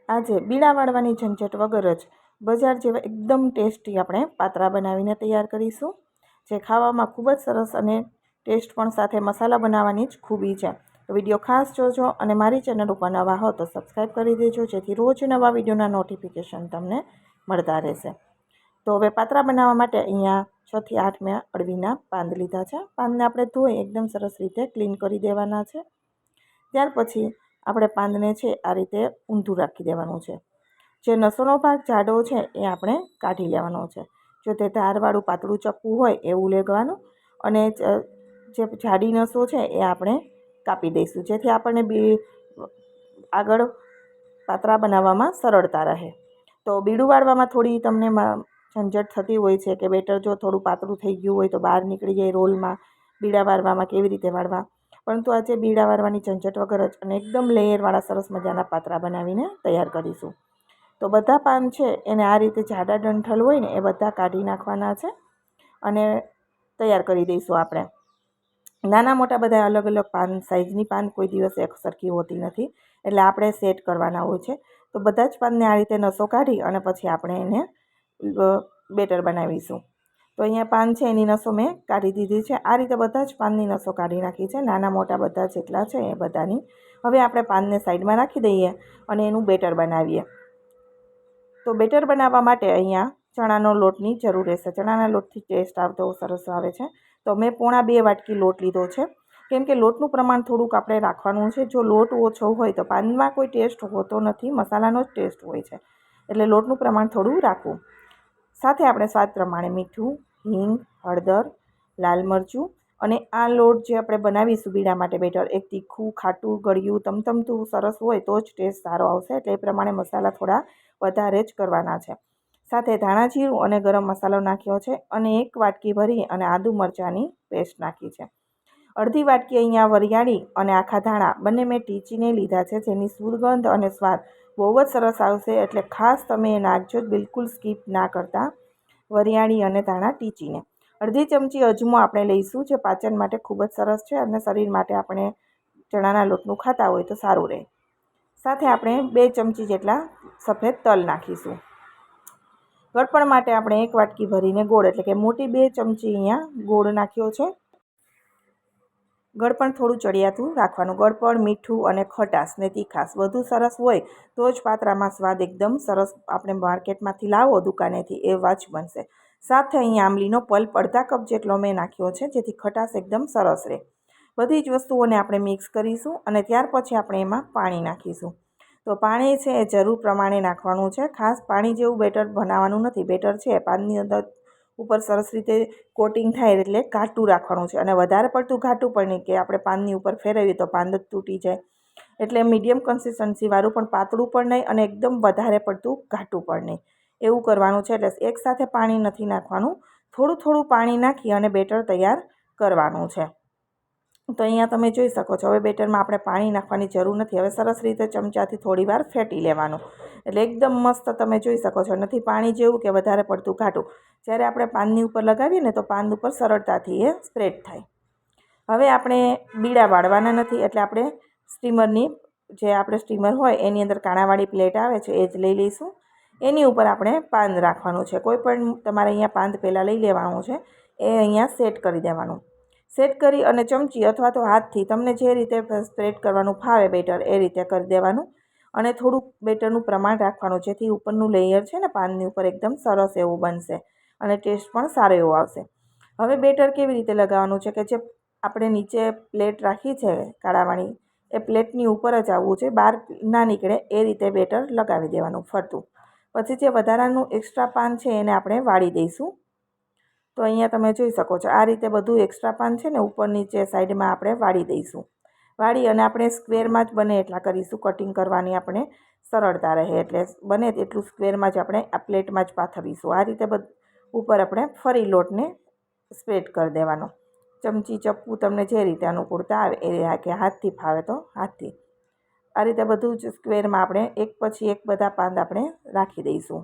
આજે બીડા વાળવાની ઝંઝટ વગર જ બજાર જેવા એકદમ ટેસ્ટી આપણે પાતરા બનાવીને તૈયાર કરીશું, જે ખાવામાં ખૂબ જ સરસ અને ટેસ્ટ પણ સાથે મસાલા બનાવવાની જ ખૂબી છે. તો વિડીયો ખાસ જોજો અને મારી ચેનલ ઉપર નવા હો તો સબસ્ક્રાઈબ કરી દેજો, જેથી રોજ નવા વિડીયોના નોટિફિકેશન તમને મળતા રહેશે. તો હવે પાતરા બનાવવા માટે અહીંયા 6 થી 8 મેં અળવીના પાંદ લીધા છે. પાંદને આપણે ધોઈ એકદમ સરસ રીતે ક્લીન કરી દેવાના છે. ત્યાર પછી આપણે પાંદને છે આ રીતે ઊંધું રાખી દેવાનું છે. જે નસોનો ભાગ જાડો છે એ આપણે કાઢી લેવાનો છે. જો તે ધારવાળું પાતળું ચપ્પુ હોય એવું લેવાનું અને જે જાડી નસો છે એ આપણે કાપી દઈશું, જેથી આપણને આગળ પાતરા બનાવવામાં સરળતા રહે. તો બીડું વાળવામાં થોડી તમને ઝંઝટ થતી હોય છે કે બેટર જો થોડું પાતળું થઈ ગયું હોય તો બહાર નીકળી જાય રોલમાં, બીડા વાળવામાં કેવી રીતે વાળવા. પરંતુ આજે બીડા વાળવાની ઝંઝટ વગર જ અને એકદમ લેયરવાળા સરસ મજાના પાતરા બનાવીને તૈયાર કરીશું. તો બધા પાન છે એને આ રીતે જાડા ડંઠલ હોય ને એ બધા કાઢી નાખવાના છે અને તૈયાર કરી દઈશું આપણે. નાના મોટા બધા અલગ અલગ પાન, સાઇઝની પાન કોઈ દિવસ એક સરખી હોતી નથી, એટલે આપણે સેટ કરવાના હોય છે. તો બધા જ પાનને આ રીતે નસો કાઢી અને પછી આપણે એને બેટર બનાવીશું. તો અહીંયા પાન છે એની નસો મેં કાઢી દીધી છે. આ રીતે બધા જ પાનની નસો કાઢી નાખી છે, નાના મોટા બધા જેટલા છે એ બધાની. હવે આપણે પાનને સાઈડમાં રાખી દઈએ અને એનું બેટર બનાવીએ. તો બેટર બનાવવા માટે અહીંયા ચણાનો લોટની જરૂર રહેશે. ચણાના લોટથી ટેસ્ટ આવતો સરસ આવે છે. તો મેં 1.5 વાટકી લોટ લીધો છે, કેમ કે લોટનું પ્રમાણ થોડુંક આપણે રાખવાનું છે. જો લોટ ઓછો હોય તો પાનમાં કોઈ ટેસ્ટ હોતો નથી, મસાલાનો જ ટેસ્ટ હોય છે, એટલે લોટનું પ્રમાણ થોડું રાખવું. સાથે આપણે સ્વાદ પ્રમાણે મીઠું, હિંગ, હળદર, લાલ મરચું અને આ લોટ જે આપણે બનાવીશું બીડા માટે બેટર, એક તીખું, ખાટું, ગળ્યું, તમતમતું સરસ હોય તો જ ટેસ્ટ સારો આવશે, એટલે એ પ્રમાણે મસાલા થોડા વધારે જ કરવાના છે. સાથે ધાણા જીરું અને ગરમ મસાલો નાખ્યો છે અને 1 વાટકી ભરી અને આદુ મરચાંની પેસ્ટ નાખી છે. અડધી વાટકી અહીંયા વરિયાળી અને આખા ધાણા બંને મેં ટીચીને લીધા છે, જેની સુગંધ અને સ્વાદ બહુ જ સરસ આવશે, એટલે ખાસ તમે એ નાખજો, બિલકુલ સ્કીપ ના કરતા વરિયાળી અને ધાણા ટીચીને. અડધી ચમચી અજમો આપણે લઈશું, જે પાચન માટે ખૂબ જ સરસ છે અને શરીર માટે આપણે ચણાના લોટનું ખાતા હોય તો સારું રહે. સાથે આપણે 2 ચમચી જેટલા સફેદ તલ નાખીશું. ગળપણ માટે આપણે 1 વાટકી ભરીને ગોળ, એટલે કે મોટી 2 ચમચી અહીંયા ગોળ નાખ્યો છે. ગળપણ થોડું ચડિયાતું રાખવાનું. ગળપણ, મીઠું અને ખટાશ ને તીખાશ બધું સરસ હોય તો જ પાત્રામાં સ્વાદ એકદમ સરસ આપણે માર્કેટમાંથી લાવો દુકાનેથી એવા જ બનશે. સાથે અહીંયા આંબલીનો પલ્પ અડધા કપ જેટલો મેં નાખ્યો છે, જેથી ખટાશ એકદમ સરસ રહે. બધી જ વસ્તુઓને આપણે મિક્સ કરીશું અને ત્યાર પછી આપણે એમાં પાણી નાખીશું. તો પાણી છે એ જરૂર પ્રમાણે નાખવાનું છે. ખાસ પાણી જેવું બેટર બનાવવાનું નથી. બેટર છે પાનની અંદર ઉપર સરસ રીતે કોટિંગ થાય એટલે ઘાટું રાખવાનું છે, અને વધારે પડતું ઘાટું પણ નહીં કે આપણે પાનની ઉપર ફેરવીએ તો પાન જ તૂટી જાય. એટલે મીડિયમ કન્સિસ્ટન્સીવાળું પણ પાતળું પણ નહીં અને એકદમ વધારે પડતું ઘાટું પણ નહીં, એવું કરવાનું છે. એટલે એકસાથે પાણી નથી નાખવાનું, થોડું થોડું પાણી નાખી અને બેટર તૈયાર કરવાનું છે. તો અહીંયા તમે જોઈ શકો છો, હવે બેટરમાં આપણે પાણી નાખવાની જરૂર નથી. હવે સરસ રીતે ચમચાથી થોડીવાર ફેટી લેવાનું, એટલે એકદમ મસ્ત તમે જોઈ શકો છો, નથી પાણી જેવું કે વધારે પડતું ઘાટું. જ્યારે આપણે પાનની ઉપર લગાવીએ ને તો પાન ઉપર સરળતાથી એ સ્પ્રેડ થાય. હવે આપણે બીડા વાળવાના નથી, એટલે આપણે સ્ટીમરની જે આપણે સ્ટીમર હોય એની અંદર કાણાવાળી પ્લેટ આવે છે એ જ લઈ લઈશું. એની ઉપર આપણે પાન રાખવાનું છે. કોઈ પણ તમારે અહીંયા પાન પહેલાં લઈ લેવાનું છે, એ અહીંયા સેટ કરી દેવાનું. સેટ કરી અને ચમચી અથવા તો હાથથી તમને જે રીતે સ્પ્રેડ કરવાનું ફાવે બેટર એ રીતે કરી દેવાનું, અને થોડુંક બેટરનું પ્રમાણ રાખવાનું, જેથી ઉપરનું લેયર છે ને પાનની ઉપર એકદમ સરસ એવું બનશે અને ટેસ્ટ પણ સારો એવો આવશે. હવે બેટર કેવી રીતે લગાવવાનું છે કે જે આપણે નીચે પ્લેટ રાખી છે કાળાવાળી, એ પ્લેટની ઉપર જ આવવું છે, બહાર ના નીકળે એ રીતે બેટર લગાવી દેવાનું ફરતું. પછી જે વધારાનું એક્સ્ટ્રા પાન છે એને આપણે વાળી દઈશું. તો અહીંયા તમે જોઈ શકો છો, આ રીતે બધું એક્સ્ટ્રા પાન છે ને ઉપર નીચે સાઈડમાં આપણે વાળી દઈશું. વાળી અને આપણે સ્ક્વેરમાં જ બને એટલા કરીશું, કટિંગ કરવાની આપણે સરળતા રહે, એટલે બને તેટલું સ્ક્વેરમાં જ આપણે આ પ્લેટમાં જ પાથરીશું. આ રીતે ઉપર આપણે ફરી લોટને સ્પ્રેડ કરી દેવાનો. ચમચી, ચપ્પુ તમને જે રીતે અનુકૂળતા આવે એ, કે હાથથી ફાવે તો હાથથી. આ રીતે બધું જ સ્ક્વેરમાં આપણે એક પછી એક બધા પાન આપણે રાખી દઈશું.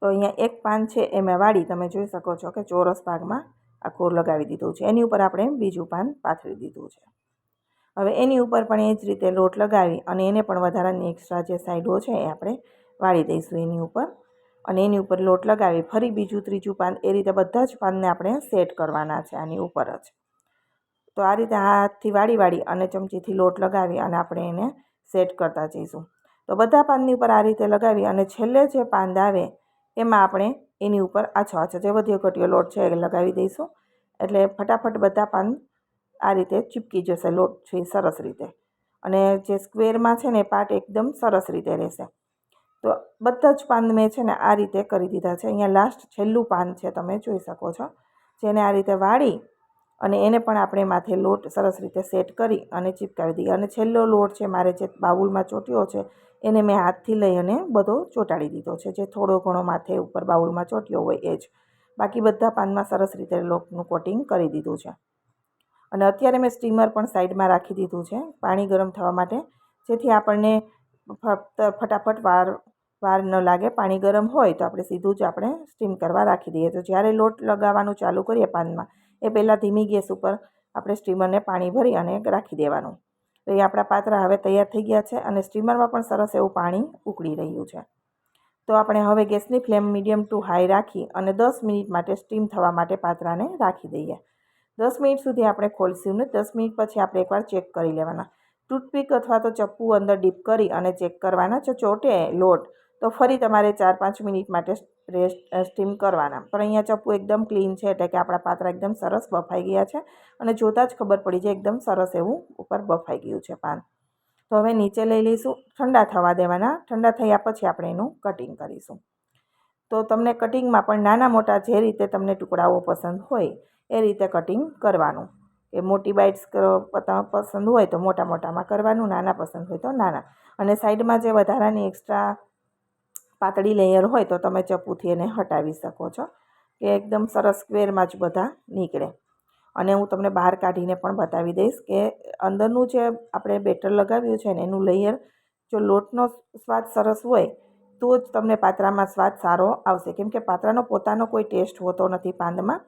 તો અહીંયા એક પાન છે એ મેં વાળી, તમે જોઈ શકો છો કે ચોરસ ભાગમાં આખું લગાવી દીધું છે. એની ઉપર આપણે બીજું પાન પાથરી દીધું છે. હવે એની ઉપર પણ એ જ રીતે લોટ લગાવી અને એને પણ વધારાની એક્સ્ટ્રા જે સાઈડો છે એ આપણે વાળી દઈશું એની ઉપર. અને એની ઉપર લોટ લગાવી ફરી બીજું ત્રીજું પાન એ રીતે બધા જ પાનને આપણે સેટ કરવાના છે આની ઉપર જ. તો આ રીતે હાથથી વાળી અને ચમચીથી લોટ લગાવી અને આપણે એને સેટ કરતા જઈશું. તો બધા પાનની ઉપર આ રીતે લગાવી અને છેલ્લે જે પાન આવે એમાં આપણે એની ઉપર આછો જે વધ્યો ઘટ્યો લોટ છે એ લગાવી દઈશું. એટલે ફટાફટ બધા પાન આ રીતે ચીપકી જશે લોટ છે સરસ રીતે. અને જે સ્ક્વેરમાં છે ને એ પાર્ટ એકદમ સરસ રીતે રહેશે. તો બધા જ પાન મેં છે ને આ રીતે કરી દીધા છે. અહીંયા લાસ્ટ છેલ્લું પાન છે તમે જોઈ શકો છો, જેને આ રીતે વાળી અને એને પણ આપણે માથે લોટ સરસ રીતે સેટ કરી અને ચીપકાવી દઈએ. અને છેલ્લો લોટ છે મારે જે બાઉલમાં ચોટ્યો છે એને મેં હાથથી લઈ અને બધો ચોંટાડી દીધો છે, જે થોડો ઘણો માથે ઉપર બાઉલમાં ચોટ્યો હોય એ જ. બાકી બધા પાનમાં સરસ રીતે લોટનું કોટિંગ કરી દીધું છે. અને અત્યારે મેં સ્ટીમર પણ સાઈડમાં રાખી દીધું છે પાણી ગરમ થવા માટે, જેથી આપણને ફટાફટ વાર ન લાગે. પાણી ગરમ હોય તો આપણે સીધું જ આપણે સ્ટીમ કરવા રાખી દઈએ. તો જ્યારે લોટ લગાવવાનું ચાલુ કરીએ પાનમાં એ પહેલાં ધીમી ગેસ ઉપર આપણે સ્ટીમરને પાણી ભરી અને રાખી દેવાનું. તો એ આપણા પાત્રા હવે તૈયાર થઈ ગયા છે અને સ્ટીમરમાં પણ સરસ એવું પાણી ઉકળી રહ્યું છે. તો આપણે હવે ગેસની ફ્લેમ મીડિયમ ટુ હાઈ રાખી અને 10 મિનિટ માટે સ્ટીમ થવા માટે પાત્રાને રાખી દઈએ. 10 મિનિટ સુધી આપણે ખોલશું ને 10 મિનિટ પછી આપણે એકવાર ચેક કરી લેવાના. ટૂથપીક અથવા તો ચપ્પુ અંદર ડીપ કરી અને ચેક કરવાના. જો ચોટે લોટ તો ફરી તમારે 4-5 મિનિટ માટે સ્ટીમ કરવાના. પણ અહીંયા ચપ્પુ એકદમ ક્લીન છે એટલે કે આપણા પાત્રા એકદમ સરસ બફાઈ ગયા છે અને જોતાં જ ખબર પડી જાય એકદમ સરસ એવું ઉપર બફાઈ ગયું છે પાન. તો હવે નીચે લઈ લઈશું, ઠંડા થવા દેવાના. ઠંડા થયા પછી આપણે એનું કટિંગ કરીશું. તો તમને કટિંગમાં પણ નાના મોટા જે રીતે તમને ટુકડાઓ પસંદ હોય એ રીતે કટિંગ કરવાનું. કે મોટી બાઇટ્સ પસંદ હોય તો મોટામાં કરવાનું, નાના પસંદ હોય તો નાના. અને સાઈડમાં જે વધારાની એક્સ્ટ્રા પાતળી લેયર હોય તો તમે ચપ્પુથી એને હટાવી શકો છો, કે એકદમ સરસ સ્ક્વેરમાં જ બધા નીકળે. અને હું તમને બહાર કાઢીને પણ બતાવી દઈશ કે અંદરનું જે આપણે બેટર લગાવ્યું છે ને એનું લેયર, જો લોટનો સ્વાદ સરસ હોય તો જ તમને પાત્રામાં સ્વાદ સારો આવશે. કેમ કે પાત્રાનો પોતાનો કોઈ ટેસ્ટ હોતો નથી પાંદમાં.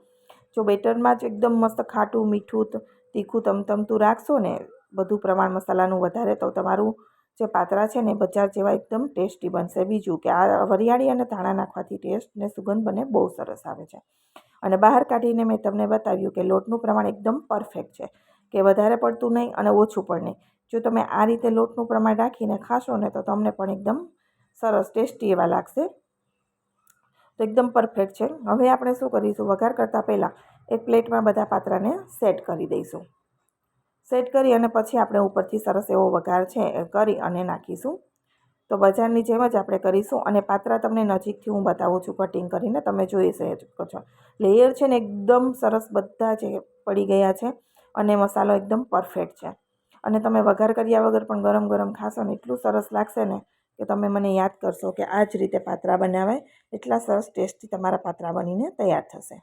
જો બેટરમાં જ એકદમ મસ્ત ખાટું મીઠું તીખું તમતમતું રાખશો ને બધું પ્રમાણ મસાલાનું વધારે, તો તમારું જે પાત્રા છે ને બજાર જેવા એકદમ ટેસ્ટી બનશે. બીજું કે આ વરિયાળી અને ધાણા નાખવાથી ટેસ્ટ ને સુગંધ બને બહુ સરસ આવે છે. અને બહાર કાઢીને મેં તમને બતાવ્યું કે લોટનું પ્રમાણ એકદમ પરફેક્ટ છે, કે વધારે પડતું નહીં અને ઓછું પણ નહીં. જો તમે આ રીતે લોટનું પ્રમાણ રાખીને ખાશો ને તો તમને પણ એકદમ સરસ ટેસ્ટી એવા લાગશે. તો એકદમ પરફેક્ટ છે. હવે આપણે શું કરીશું, વઘાર કરતાં પહેલાં એક પ્લેટમાં બધા પાત્રાને સેટ કરી દઈશું. સેટ કરી અને પછી આપણે ઉપરથી સરસ એવો વઘાર છે એ કરી અને નાખીશું. તો બજારની જેમ જ આપણે કરીશું. અને પાત્રા તમને નજીકથી હું બતાવું છું કટિંગ કરીને, તમે જોઈ શકો છો. લેયર છે ને એકદમ સરસ બધા જે પડી ગયા છે અને મસાલો એકદમ પરફેક્ટ છે. અને તમે વઘાર કર્યા વગર પણ ગરમ ગરમ ખાશો ને એટલું સરસ લાગશે ને કે તમે મને યાદ કરશો કે આ જ રીતે પાત્રા બનાવાય. એટલા સરસ ટેસ્ટી તમારા પાત્રા બનીને તૈયાર થશે.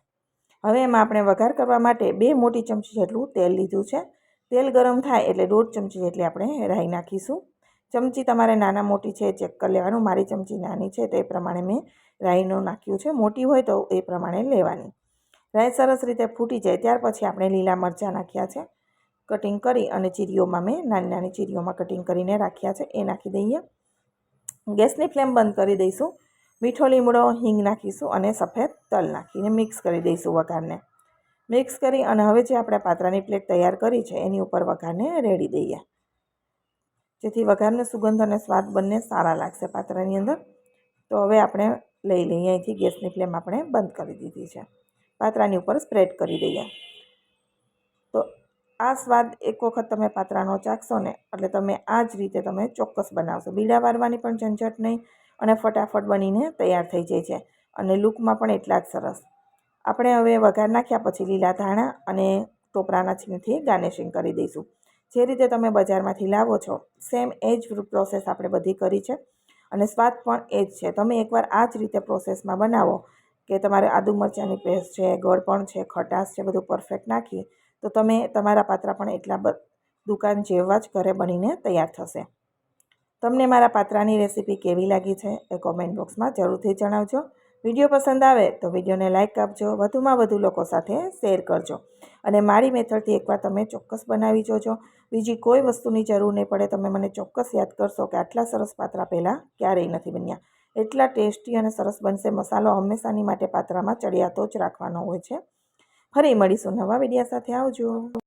હવે એમાં આપણે વઘાર કરવા માટે 2 મોટી ચમચી જેટલું તેલ લીધું છે. તેલ ગરમ થાય એટલે 1.5 ચમચી જેટલી આપણે રાઈ નાખીશું. ચમચી તમારે નાના મોટી છે ચેક કરી લેવાનું. મારી ચમચી નાની છે તો એ પ્રમાણે મેં રાઈનું નાખ્યું છે. મોટી હોય તો એ પ્રમાણે લેવાની. રાઈ સરસ રીતે ફૂટી જાય ત્યાર પછી આપણે લીલા મરચાં નાખ્યા છે કટિંગ કરી, અને ચીરીઓમાં મેં નાની ચીરીઓમાં કટિંગ કરીને રાખ્યા છે એ નાખી દઈએ. ગેસની ફ્લેમ બંધ કરી દઈશું. મીઠો લીમડો, હિંગ નાખીશું અને સફેદ તલ નાખીને મિક્સ કરી દઈશું વઘારને. મિક્સ કરી અને હવે જે આપણે પાત્રાની પ્લેટ તૈયાર કરી છે એની ઉપર વઘારને રેડી દઈએ, જેથી વઘારનો સુગંધ અને સ્વાદ બંને સારા લાગશે પાત્રાની અંદર. તો હવે આપણે લઈ લઈએ. અહીંથી ગેસની ફ્લેમ આપણે બંધ કરી દીધી છે. પાત્રાની ઉપર સ્પ્રેડ કરી દઈએ. તો આ સ્વાદ એક વખત તમે પાત્રાનો ચાખશો ને એટલે તમે આ જ રીતે તમે ચોક્કસ બનાવશો. બીડા વારવાની પણ ઝંઝટ નહીં અને ફટાફટ બનીને તૈયાર થઈ જાય છે. અને લુકમાં પણ એટલા જ સરસ. આપણે હવે વઘાર નાખ્યા પછી લીલા ધાણા અને ટોપરાના છીણથી ગાર્નિશિંગ કરી દઈશું. જે રીતે તમે બજારમાંથી લાવો છો સેમ એ જ પ્રોસેસ આપણે બધી કરી છે અને સ્વાદ પણ એ જ છે. તમે એકવાર આ જ રીતે પ્રોસેસમાં બનાવો કે તમારે આદુ મરચાંની પેસ્ટ છે, ગળ પણ છે, ખટાશ છે, બધું પરફેક્ટ નાખી તો તમે તમારા પાત્રા પણ એટલા દુકાન જેવા જ ઘરે બનીને તૈયાર થશે. તમને મારા પાત્રાની રેસીપી કેવી લાગી છે એ કોમેન્ટ બોક્સમાં જરૂરથી જણાવજો. વિડીયો પસંદ આવે તો વિડીયોને લાઇક આપજો, વધુમાં વધુ લોકો સાથે શેર કરજો અને મારી મેથડથી એકવાર તમે ચોક્કસ બનાવી જોજો. બીજી કોઈ વસ્તુની જરૂર નહીં પડે. તમે મને ચોક્કસ યાદ કરશો કે આટલા સરસ પાત્રા પહેલાં ક્યારેય નથી બન્યા. એટલા ટેસ્ટી અને સરસ બનશે. મસાલો હંમેશાની માટે પાત્રામાં ચડિયાતો જ રાખવાનો હોય છે. ફરી મળીશું નવા વિડીયો સાથે. આવજો.